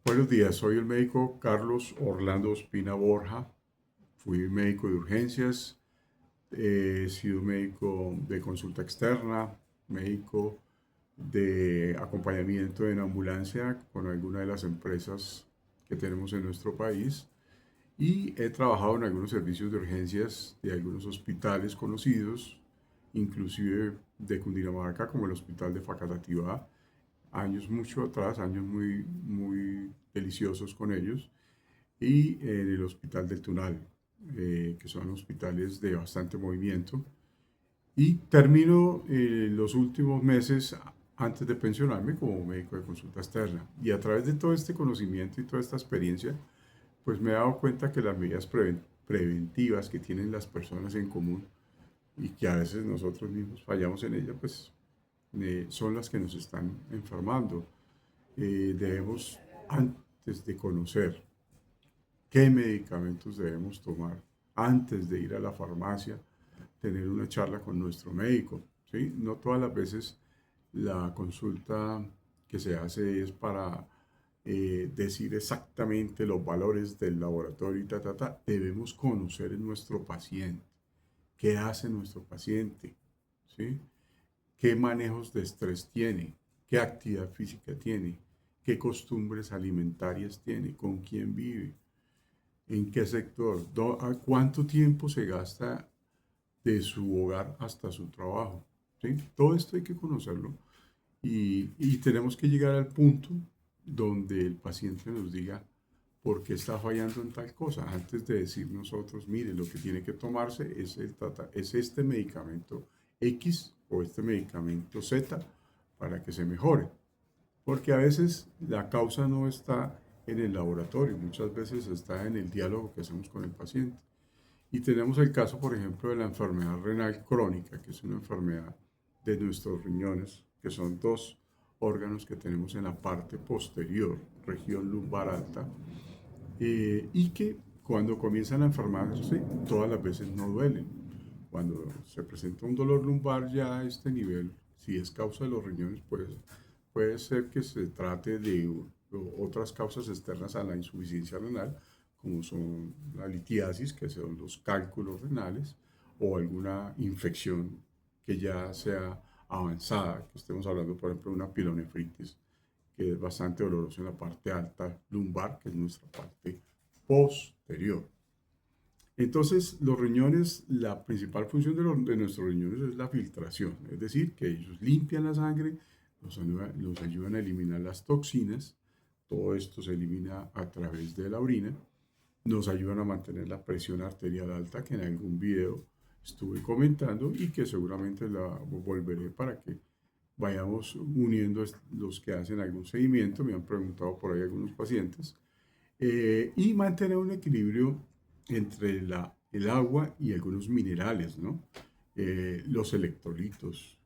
Buenos días, soy el médico Carlos Orlando Ospina Borja. Fui médico de urgencias, he sido médico de consulta externa, médico de acompañamiento en ambulancia con alguna de las empresas que tenemos en nuestro país y he trabajado en algunos servicios de urgencias de algunos hospitales conocidos, inclusive de Cundinamarca, como el Hospital de Facatativá, años mucho atrás, años muy deliciosos con ellos, y en el Hospital del Tunal, que son hospitales de bastante movimiento. Y termino los últimos meses antes de pensionarme como médico de consulta externa. Y a través de todo este conocimiento y toda esta experiencia, pues me he dado cuenta que las medidas preventivas que tienen las personas en común y que a veces nosotros mismos fallamos en ellas, pues son las que nos están enfermando. Debemos, antes de conocer qué medicamentos debemos tomar, antes de ir a la farmacia, tener una charla con nuestro médico. ¿Sí? No todas las veces la consulta que se hace es para decir exactamente los valores del laboratorio y Debemos conocer en nuestro paciente, qué hace nuestro paciente, ¿sí? Qué manejos de estrés tiene, qué actividad física tiene, qué costumbres alimentarias tiene, con quién vive, en qué sector, a cuánto tiempo se gasta de su hogar hasta su trabajo. ¿Sí? Todo esto hay que conocerlo y tenemos que llegar al punto donde el paciente nos diga por qué está fallando en tal cosa, antes de decir nosotros, mire, lo que tiene que tomarse es este medicamento X o este medicamento Z para que se mejore. Porque a veces la causa no está en el laboratorio, muchas veces está en el diálogo que hacemos con el paciente. Y tenemos el caso, por ejemplo, de la enfermedad renal crónica, que es una enfermedad de nuestros riñones, que son dos órganos que tenemos en la parte posterior, región lumbar alta, y que cuando comienzan a enfermarse, todas las veces no duelen. Cuando se presenta un dolor lumbar ya a este nivel, si es causa de los riñones, pues puede ser que se trate de otras causas externas a la insuficiencia renal, como son la litiasis, que son los cálculos renales, o alguna infección que ya sea avanzada, que estemos hablando, por ejemplo, de una pielonefritis, que es bastante doloroso en la parte alta lumbar, que es nuestra parte posterior. Entonces, los riñones, la principal función de nuestros riñones es la filtración, es decir, que ellos limpian la sangre, nos ayudan a eliminar las toxinas, todo esto se elimina a través de la orina, nos ayudan a mantener la presión arterial alta, que en algún video estuve comentando y que seguramente la volveré para que vayamos uniendo los que hacen algún seguimiento, me han preguntado por ahí algunos pacientes, y mantener un equilibrio entre el agua y algunos minerales, ¿no? Los electrolitos,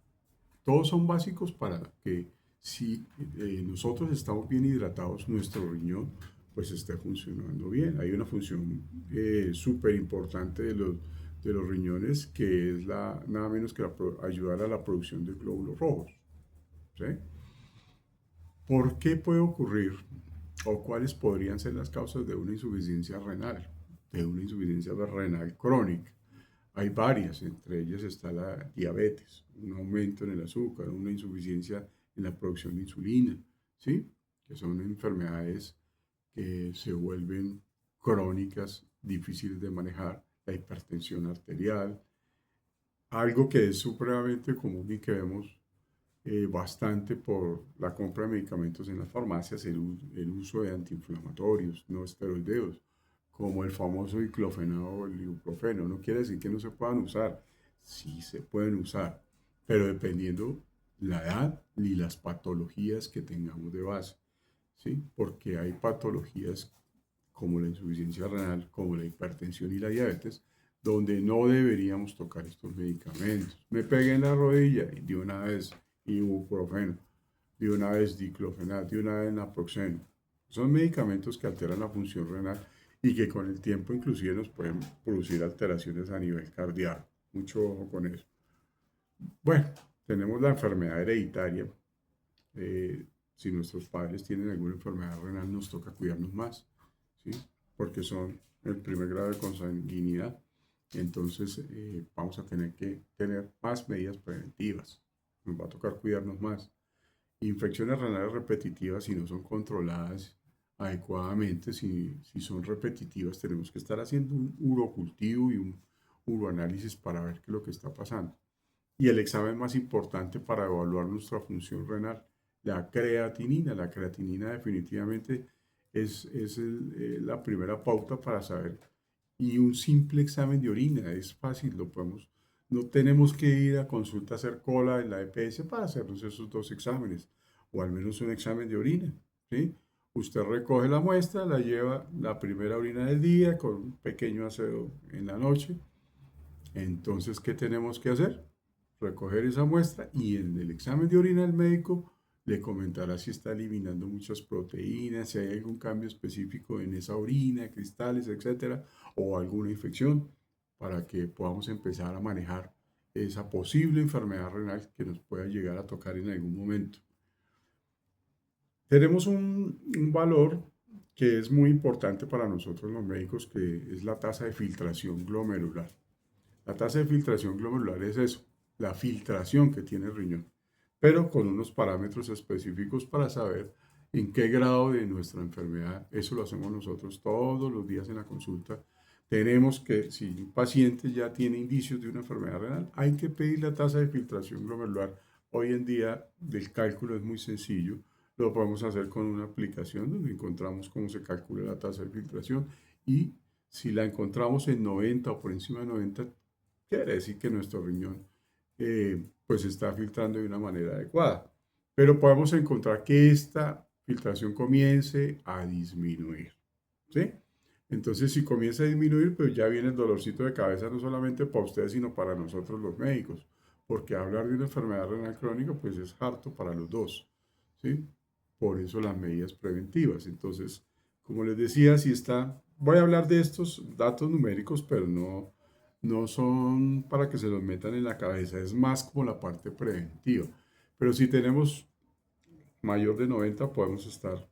todos son básicos para que si nosotros estamos bien hidratados, nuestro riñón pues esté funcionando bien. Hay una función súper importante de los riñones que es nada menos que ayudar a la producción de glóbulos rojos. ¿Sí? ¿Por qué puede ocurrir o cuáles podrían ser las causas de una insuficiencia renal, de una insuficiencia renal crónica? Hay varias, entre ellas está la diabetes, un aumento en el azúcar, una insuficiencia en la producción de insulina, ¿sí? Que son enfermedades que se vuelven crónicas, difíciles de manejar, la hipertensión arterial, algo que es supremamente común y que vemos bastante por la compra de medicamentos en las farmacias, el uso de antiinflamatorios no esteroideos, como el famoso diclofenaco o el ibuprofeno. No quiere decir que no se puedan usar, sí se pueden usar, pero dependiendo la edad y las patologías que tengamos de base, ¿sí? Porque hay patologías como la insuficiencia renal, como la hipertensión y la diabetes, donde no deberíamos tocar estos medicamentos. Me pegué en la rodilla y de una vez ibuprofeno, de una vez diclofenac, de una vez naproxeno. Son medicamentos que alteran la función renal y que con el tiempo inclusive nos pueden producir alteraciones a nivel cardíaco. Mucho ojo con eso. Bueno, tenemos la enfermedad hereditaria, si nuestros padres tienen alguna enfermedad renal, nos toca cuidarnos más, ¿sí? Porque son el primer grado de consanguinidad. Entonces, vamos a tener que tener más medidas preventivas. Nos va a tocar cuidarnos más. Infecciones renales repetitivas, si no son controladas adecuadamente, si son repetitivas, tenemos que estar haciendo un urocultivo y un uroanálisis para ver qué es lo que está pasando. Y el examen más importante para evaluar nuestra función renal, la creatinina. La creatinina definitivamente es la primera pauta para saber. Y un simple examen de orina es fácil, lo podemos. No tenemos que ir a consulta a hacer cola en la EPS para hacernos esos dos exámenes, o al menos un examen de orina, ¿sí? Usted recoge la muestra, la lleva la primera orina del día con un pequeño aseo en la noche. Entonces, ¿qué tenemos que hacer? Recoger esa muestra y en el examen de orina el médico le comentará si está eliminando muchas proteínas, si hay algún cambio específico en esa orina, cristales, etcétera, o alguna infección, para que podamos empezar a manejar esa posible enfermedad renal que nos pueda llegar a tocar en algún momento. Tenemos un valor que es muy importante para nosotros los médicos, que es la tasa de filtración glomerular. La tasa de filtración glomerular es eso, la filtración que tiene el riñón, pero con unos parámetros específicos para saber en qué grado de nuestra enfermedad. Eso lo hacemos nosotros todos los días en la consulta. Tenemos que, si un paciente ya tiene indicios de una enfermedad renal, hay que pedir la tasa de filtración glomerular. Hoy en día el cálculo es muy sencillo. Lo podemos hacer con una aplicación donde encontramos cómo se calcula la tasa de filtración, y si la encontramos en 90 o por encima de 90, quiere decir que nuestro riñón pues está filtrando de una manera adecuada. Pero podemos encontrar que esta filtración comience a disminuir, ¿sí? Entonces, si comienza a disminuir, pues ya viene el dolorcito de cabeza, no solamente para ustedes, sino para nosotros los médicos, porque hablar de una enfermedad renal crónica, pues es harto para los dos, ¿sí? Por eso las medidas preventivas. Entonces, como les decía, si está, voy a hablar de estos datos numéricos, pero no son para que se los metan en la cabeza, es más como la parte preventiva. Pero si tenemos mayor de 90, podemos estar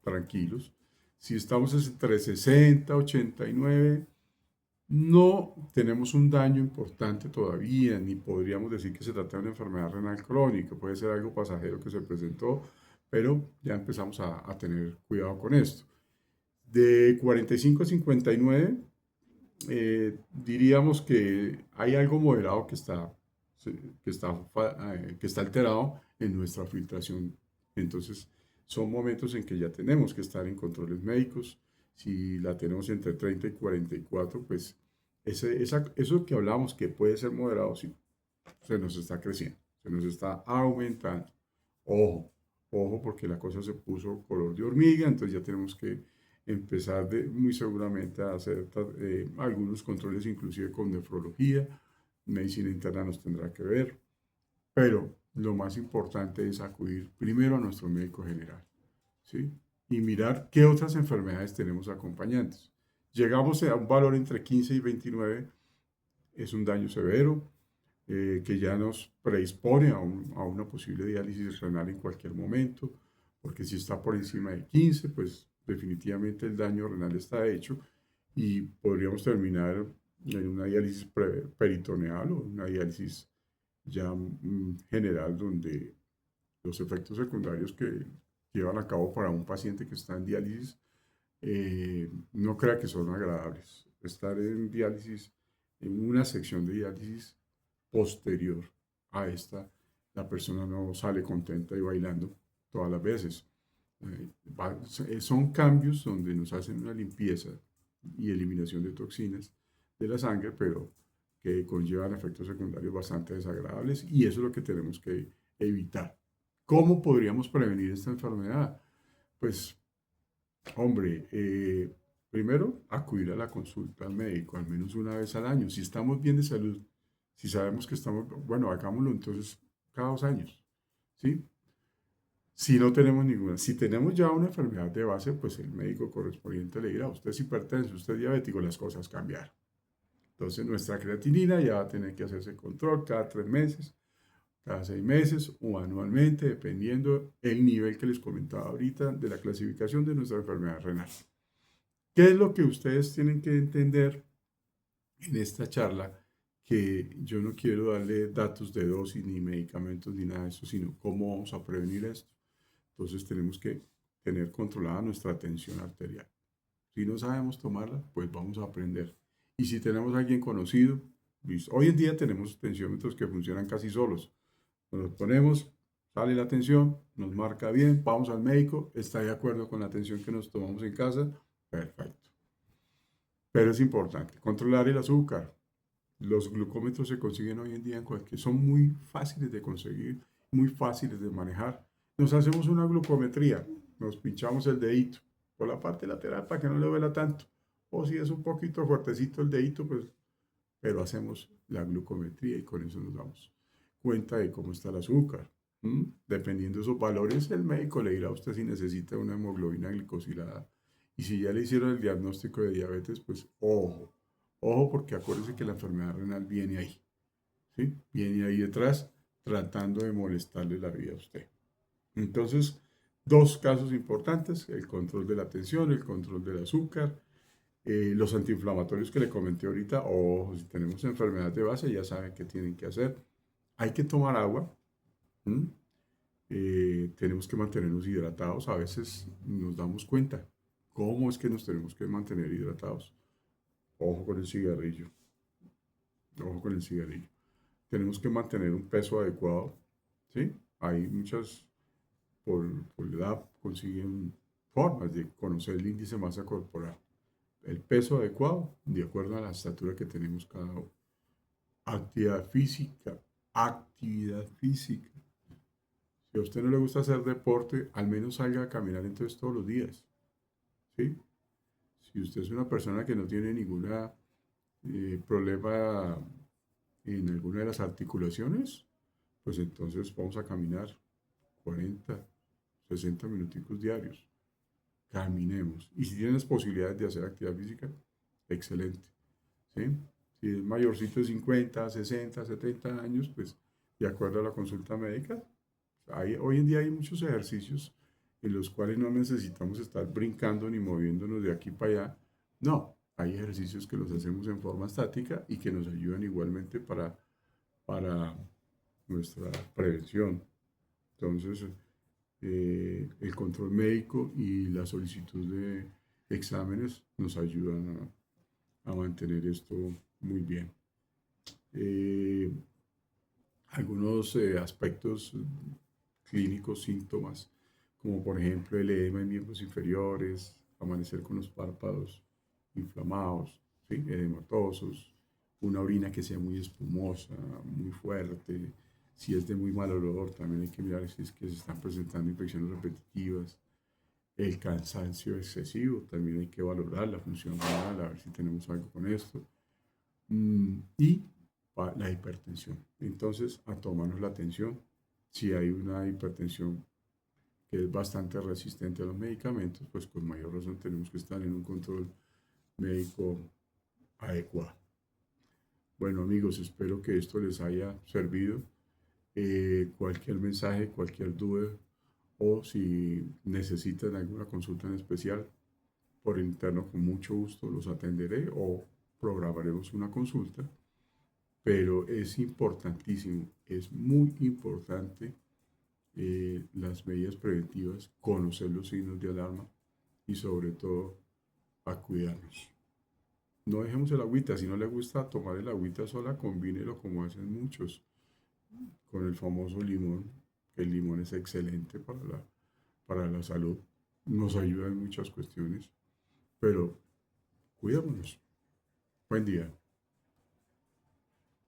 tranquilos. Si estamos entre 60 y 89, no tenemos un daño importante todavía, ni podríamos decir que se trata de una enfermedad renal crónica. Puede ser algo pasajero que se presentó, pero ya empezamos a tener cuidado con esto. De 45 a 59, diríamos que hay algo moderado que está alterado en nuestra filtración. Entonces, son momentos en que ya tenemos que estar en controles médicos. Si la tenemos entre 30 y 44, pues eso que hablamos que puede ser moderado, sí, se nos está creciendo, se nos está aumentando. Ojo, ojo, porque la cosa se puso color de hormiga, entonces ya tenemos que empezar muy seguramente a hacer algunos controles, inclusive con nefrología. Medicina interna nos tendrá que ver, pero lo más importante es acudir primero a nuestro médico general, ¿sí? Y mirar qué otras enfermedades tenemos acompañantes. Llegamos a un valor entre 15 y 29, es un daño severo, que ya nos predispone a una posible diálisis renal en cualquier momento, porque si está por encima de 15, pues definitivamente el daño renal está hecho y podríamos terminar en una diálisis peritoneal o una diálisis ya general, donde los efectos secundarios que llevan a cabo para un paciente que está en diálisis, no crea que son agradables. Estar en diálisis, en una sección de diálisis posterior a esta, la persona no sale contenta y bailando todas las veces. Son cambios donde nos hacen una limpieza y eliminación de toxinas de la sangre, pero que conllevan efectos secundarios bastante desagradables, y eso es lo que tenemos que evitar. ¿Cómo podríamos prevenir esta enfermedad? Pues, hombre, primero, acudir a la consulta al médico al menos una vez al año. Si estamos bien de salud, si sabemos que estamos, bueno, hagámoslo entonces cada 2 años, ¿sí? Si no tenemos ninguna, si tenemos ya una enfermedad de base, pues el médico correspondiente le dirá: usted es hipertenso, usted es diabético, las cosas cambiaron. Entonces nuestra creatinina ya va a tener que hacerse control cada 3 meses, cada 6 meses o anualmente, dependiendo el nivel que les comentaba ahorita de la clasificación de nuestra enfermedad renal. ¿Qué es lo que ustedes tienen que entender en esta charla? Que yo no quiero darle datos de dosis, ni medicamentos, ni nada de eso, sino cómo vamos a prevenir esto. Entonces tenemos que tener controlada nuestra tensión arterial. Si no sabemos tomarla, pues vamos a aprender. Y si tenemos a alguien conocido, listo. Hoy en día tenemos tensiómetros que funcionan casi solos. Nos los ponemos, sale la tensión, nos marca bien, vamos al médico, está de acuerdo con la tensión que nos tomamos en casa, perfecto. Pero es importante controlar el azúcar. Los glucómetros se consiguen hoy en día en cualquier, son muy fáciles de conseguir, muy fáciles de manejar. Nos hacemos una glucometría, nos pinchamos el dedito por la parte lateral para que no le duela tanto. O si es un poquito fuertecito el dedito, pues, pero hacemos la glucometría y con eso nos damos cuenta de cómo está el azúcar. Dependiendo de esos valores, el médico le dirá a usted si necesita una hemoglobina glicosilada. Y si ya le hicieron el diagnóstico de diabetes, pues ojo. Ojo, porque acuérdense que la enfermedad renal viene ahí, ¿sí? Viene ahí detrás tratando de molestarle la vida a usted. Entonces, dos casos importantes: el control de la tensión, el control del azúcar, los antiinflamatorios que le comenté ahorita. Ojo, si tenemos enfermedad de base, ya saben qué tienen que hacer. Hay que tomar agua. Tenemos que mantenernos hidratados. A veces nos damos cuenta cómo es que nos tenemos que mantener hidratados. Ojo con el cigarrillo. Ojo con el cigarrillo. Tenemos que mantener un peso adecuado. ¿Sí? Hay muchas, por la edad, consiguen formas de conocer el índice de masa corporal. El peso adecuado, de acuerdo a la estatura que tenemos cada uno. Actividad física. Actividad física. Si a usted no le gusta hacer deporte, al menos salga a caminar entonces todos los días. ¿Sí? Si usted es una persona que no tiene ningún problema en alguna de las articulaciones, pues entonces vamos a caminar 40, 60 minuticos diarios. Caminemos. Y si tienes posibilidades de hacer actividad física, excelente. ¿Sí? Si es mayorcito de 50, 60, 70 años, pues de acuerdo a la consulta médica, hoy en día hay muchos ejercicios en los cuales no necesitamos estar brincando ni moviéndonos de aquí para allá. No, hay ejercicios que los hacemos en forma estática y que nos ayudan igualmente para nuestra prevención. Entonces, el control médico y la solicitud de exámenes nos ayudan a mantener esto muy bien. Algunos aspectos clínicos, síntomas, como por ejemplo el edema en miembros inferiores, amanecer con los párpados inflamados, ¿sí? Edematosos, una orina que sea muy espumosa, muy fuerte. Si es de muy mal olor, también hay que mirar si es que se están presentando infecciones repetitivas. El cansancio excesivo, también hay que valorar la función renal, a ver si tenemos algo con esto. Y la hipertensión. Entonces, a tomarnos la atención. Si hay una hipertensión que es bastante resistente a los medicamentos, pues con mayor razón tenemos que estar en un control médico adecuado. Bueno, amigos, espero que esto les haya servido. Cualquier mensaje, cualquier duda, o si necesitan alguna consulta en especial por interno, con mucho gusto los atenderé o programaremos una consulta. Pero es importantísimo, es muy importante las medidas preventivas, conocer los signos de alarma y sobre todo a cuidarnos. No dejemos el agüita. Si no le gusta tomar el agüita sola, combínelo como hacen muchos con el famoso limón. El limón es excelente para la salud, nos ayuda en muchas cuestiones, pero cuidémonos. Buen día.